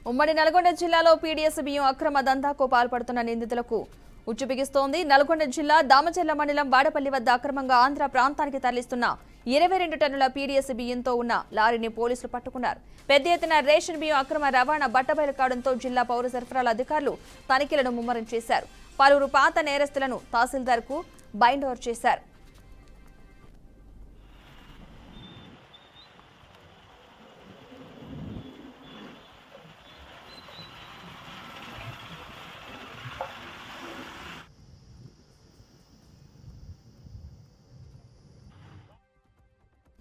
ఉమ్మడి నల్గొండ జిల్లాలో పీడీఎస్ బియ్యం అక్రమ దందాకు పాల్పడుతున్న నిందితులకు ఉచ్చు బిగిస్తోంది. నల్గొండ జిల్లా దామచెర్ల మండలం వాడపల్లి వద్ద అక్రమంగా ఆంధ్ర ప్రాంతానికి తరలిస్తున్న 22 టన్నుల పీడీఎస్ బియ్యంతో ఉన్న లారీని పోలీసులు పట్టుకున్నారు. పెద్ద ఎత్తున రేషన్ బియ్యం అక్రమ రవాణా బట్టబయలు కావడంతో జిల్లా పౌర సరఫరాల అధికారులు తనిఖీలను ముమ్మరం చేశారు. పలువురు పాత నేరస్తులను తహసీల్దార్కు బైండ్ ఓవర్ చేశారు.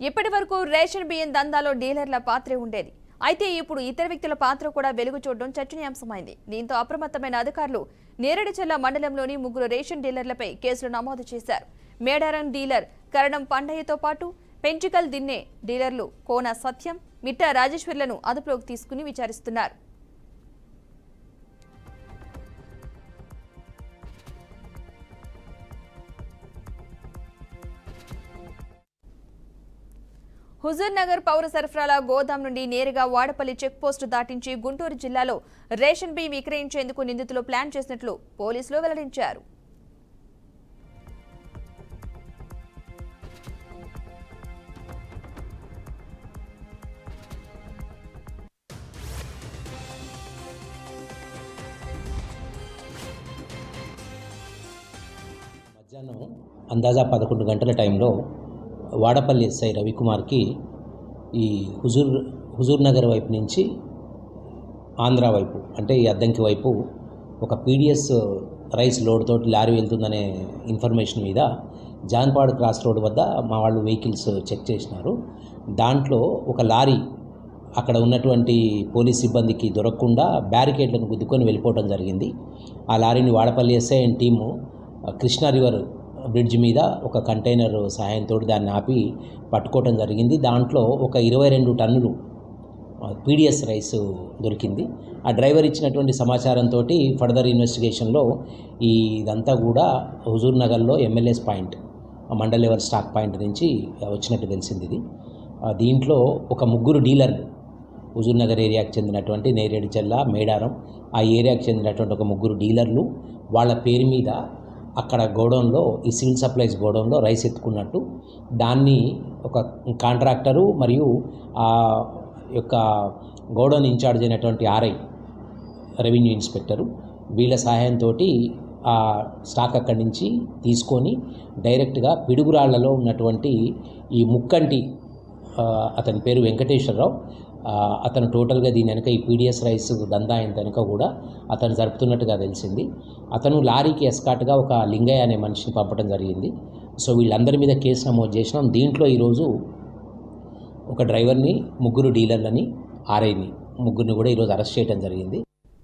ఇప్పటి వరకు రేషన్ బియ్యం దందాలో డీలర్ల పాత్రే ఉండేది. అయితే ఇప్పుడు ఇతర వ్యక్తుల పాత్ర కూడా వెలుగు చూడడం చర్చనీయాంశమైంది. దీంతో అప్రమత్తమైన అధికారులు నేరేడుచెర్ల మండలంలోని 3 రేషన్ డీలర్లపై కేసులు నమోదు చేశారు. మేడారం డీలర్ కరణం పండయ్యతో పాటు పెంచికల్ దిన్నే డీలర్లు కోన సత్యం, మిట్టా రాజేశ్వర్లను అదుపులోకి తీసుకుని విచారిస్తున్నారు. హుజూర్ నగర్ పౌర సరఫరాల గోదాం నుండి నేరుగా వాడపల్లి చెక్పోస్టు దాటించి గుంటూరు జిల్లాలో రేషన్ బియ్యం విక్రయించేందుకు నిందితులు ప్లాన్ చేసినట్లు పోలీసులు వెల్లడించారు. మధ్యాహ్నం అందాజా 11 గంటల టైంలో వాడపల్లి ఎస్ఐ రవికుమార్కి ఈ హుజూర్ నగర్ వైపు నుంచి ఆంధ్ర వైపు అంటే ఈ అద్దంకి వైపు ఒక పీడిఎస్ రైస్ లోడ్ తోటి లారీ వెళ్తుందనే ఇన్ఫర్మేషన్ మీద జాన్పాడ్ క్రాస్ రోడ్ వద్ద మా వాళ్ళు వెహికల్స్ చెక్ చేసినారు. దాంట్లో ఒక లారీ అక్కడ ఉన్నటువంటి పోలీస్ సిబ్బందికి దొరకకుండా బ్యారికేడ్లను గుద్దుకొని వెళ్ళిపోవడం జరిగింది. ఆ లారీని Vadapalli SI and team Krishna river bridge మీద ఒక కంటైనర్ సహాయంతో దాన్ని ఆపి పట్టుకోవడం జరిగింది. దాంట్లో ఒక 22 టన్నులు పీడిఎస్ రైస్ దొరికింది. ఆ డ్రైవర్ ఇచ్చినటువంటి సమాచారంతో ఫర్దర్ ఇన్వెస్టిగేషన్లో ఇదంతా కూడా హుజూర్ నగర్లో MLAs point mandal level stock point నుంచి వచ్చినట్టు తెలిసింది. దీంట్లో ఒక 3 డీలర్లు హుజూర్ నగర్ ఏరియాకి చెందినటువంటి నేరేడుచెర్ల, మేడారం ఆ ఏరియాకి చెందినటువంటి ఒక 3 డీలర్లు వాళ్ళ పేరు మీద అక్కడ గోడౌన్లో ఈ సివిల్ సప్లైస్ గోడౌన్లో రైస్ ఎత్తుకున్నట్టు దాన్ని ఒక కాంట్రాక్టరు మరియు ఆ యొక్క గోడౌన్ ఇన్ఛార్జ్ అయినటువంటి ఆర్ఐ రెవెన్యూ ఇన్స్పెక్టరు వీళ్ళ సహాయంతో ఆ స్టాక్ అక్కడి నుంచి తీసుకొని డైరెక్ట్గా పిడుగురాళ్లలో ఉన్నటువంటి ఈ ముక్కంటి అతని పేరు వెంకటేశ్వరరావు, అతను టోటల్గా దీని వెనక ఈ పీడిఎస్ రైస్ దందా అయిన వెనక కూడా అతను జరుపుతున్నట్టుగా తెలిసింది. అతను లారీకి ఎస్కాట్గా ఒక లింగయ్య అనే మనిషిని పంపడం జరిగింది. సో వీళ్ళందరి మీద కేసు నమోదు చేసినాం. దీంట్లో ఈరోజు ఒక డ్రైవర్ని, 3 డీలర్లని, ఆర్ఐని, 3 కూడా ఈరోజు అరెస్ట్ చేయడం జరిగింది.